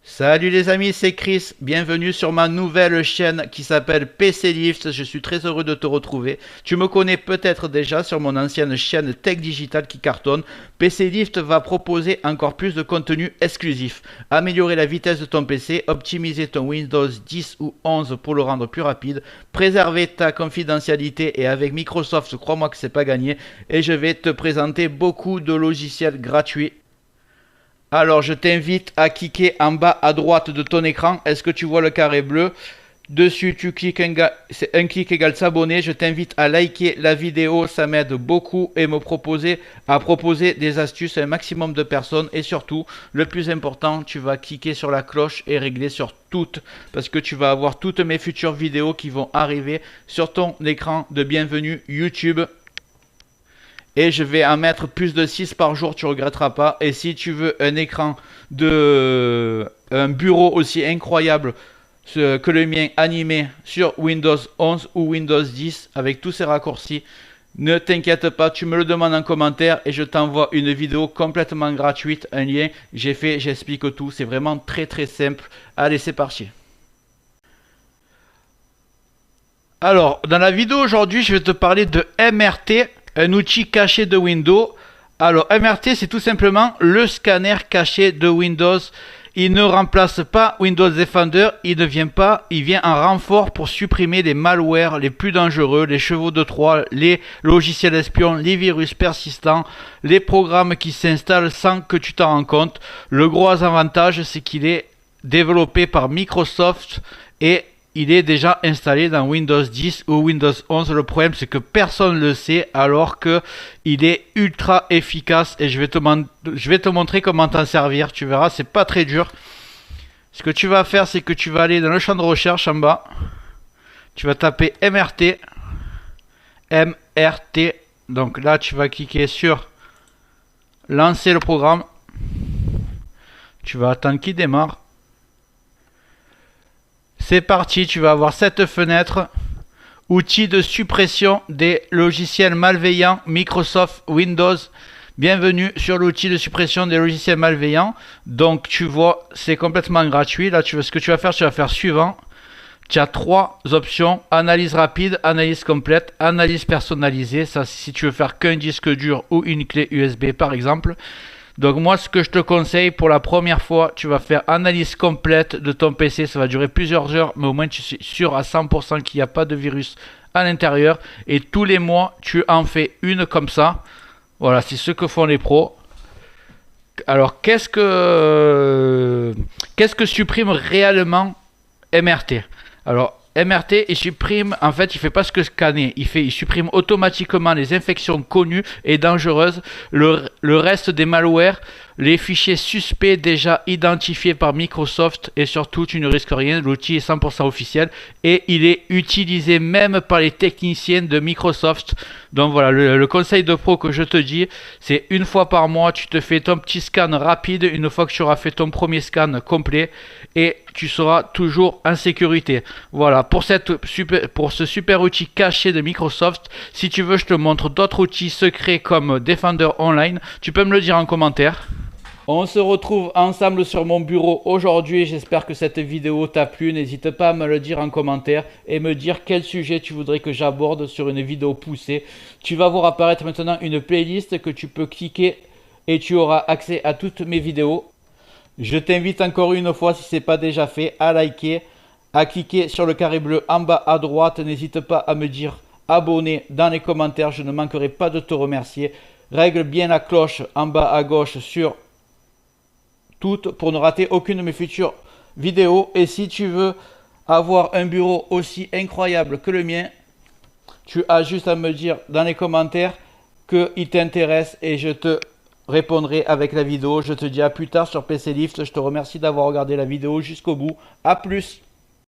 Salut les amis, c'est Chris, bienvenue sur ma nouvelle chaîne qui s'appelle PC Lift, je suis très heureux de te retrouver. Tu me connais peut-être déjà sur mon ancienne chaîne Tech Digital qui cartonne. PC Lift va proposer encore plus de contenu exclusif. Améliorer la vitesse de ton PC, optimiser ton Windows 10 ou 11 pour le rendre plus rapide, préserver ta confidentialité et avec Microsoft, crois-moi que c'est pas gagné. Et je vais te présenter beaucoup de logiciels gratuits. Alors, je t'invite à cliquer en bas à droite de ton écran. Est-ce que tu vois le carré bleu? Dessus, tu cliques c'est un clic égale s'abonner. Je t'invite à liker la vidéo, ça m'aide beaucoup et à proposer des astuces à un maximum de personnes. Et surtout, le plus important, tu vas cliquer sur la cloche et régler sur toutes parce que tu vas avoir toutes mes futures vidéos qui vont arriver sur ton écran de bienvenue YouTube. Et je vais en mettre plus de 6 par jour, tu regretteras pas. Et si tu veux un écran un bureau aussi incroyable que le mien animé sur Windows 11 ou Windows 10 avec tous ces raccourcis, ne t'inquiète pas, tu me le demandes en commentaire et je t'envoie une vidéo complètement gratuite, un lien, j'explique tout, c'est vraiment très très simple. Allez, c'est parti. Alors, dans la vidéo aujourd'hui, je vais te parler de MRT, un outil caché de Windows. Alors, MRT, c'est tout simplement le scanner caché de Windows. Il ne remplace pas Windows Defender, il vient en renfort pour supprimer les malwares les plus dangereux, les chevaux de Troie, les logiciels espions, les virus persistants, les programmes qui s'installent sans que tu t'en rends compte. Le gros avantage, c'est qu'il est développé par Microsoft et il est déjà installé dans Windows 10 ou Windows 11. Le problème, c'est que personne ne le sait alors qu'il est ultra efficace et je vais te montrer comment t'en servir. Tu verras, c'est pas très dur. Ce que tu vas faire, c'est que tu vas aller dans le champ de recherche en bas. Tu vas taper MRT. MRT. Donc là, tu vas cliquer sur lancer le programme. Tu vas attendre qu'il démarre. C'est parti, tu vas avoir cette fenêtre. Outils de suppression des logiciels malveillants Microsoft Windows. Bienvenue sur l'outil de suppression des logiciels malveillants. Donc tu vois, c'est complètement gratuit. Là, ce que tu vas faire suivant. Tu as trois options, analyse rapide, analyse complète, analyse personnalisée. Ça, si tu veux faire qu'un disque dur ou une clé USB par exemple. Donc moi, ce que je te conseille pour la première fois, tu vas faire analyse complète de ton PC. Ça va durer plusieurs heures, mais au moins tu es sûr à 100% qu'il n'y a pas de virus à l'intérieur. Et tous les mois, tu en fais une comme ça. Voilà, c'est ce que font les pros. Alors, qu'est-ce que supprime réellement MRT? Alors, MRT, il supprime, en fait, il fait pas ce que scanner. Il supprime automatiquement les infections connues et dangereuses, le reste des malwares, les fichiers suspects déjà identifiés par Microsoft et surtout, tu ne risques rien. L'outil est 100% officiel et il est utilisé même par les techniciens de Microsoft. Donc voilà, le conseil de pro que je te dis, c'est une fois par mois, tu te fais ton petit scan rapide. Une fois que tu auras fait ton premier scan complet et tu seras toujours en sécurité. Voilà, pour ce super outil caché de Microsoft. Si tu veux, je te montre d'autres outils secrets comme Defender Online. Tu peux me le dire en commentaire. On se retrouve ensemble sur mon bureau aujourd'hui. J'espère que cette vidéo t'a plu. N'hésite pas à me le dire en commentaire et me dire quel sujet tu voudrais que j'aborde sur une vidéo poussée. Tu vas voir apparaître maintenant une playlist que tu peux cliquer et tu auras accès à toutes mes vidéos. Je t'invite encore une fois, si ce n'est pas déjà fait, à liker, à cliquer sur le carré bleu en bas à droite. N'hésite pas à me dire abonner dans les commentaires. Je ne manquerai pas de te remercier. Règle bien la cloche en bas à gauche sur toutes pour ne rater aucune de mes futures vidéos. Et si tu veux avoir un bureau aussi incroyable que le mien, tu as juste à me dire dans les commentaires qu'il t'intéresse et je te répondrai avec la vidéo. Je te dis à plus tard sur PC Lift. Je te remercie d'avoir regardé la vidéo jusqu'au bout. A plus.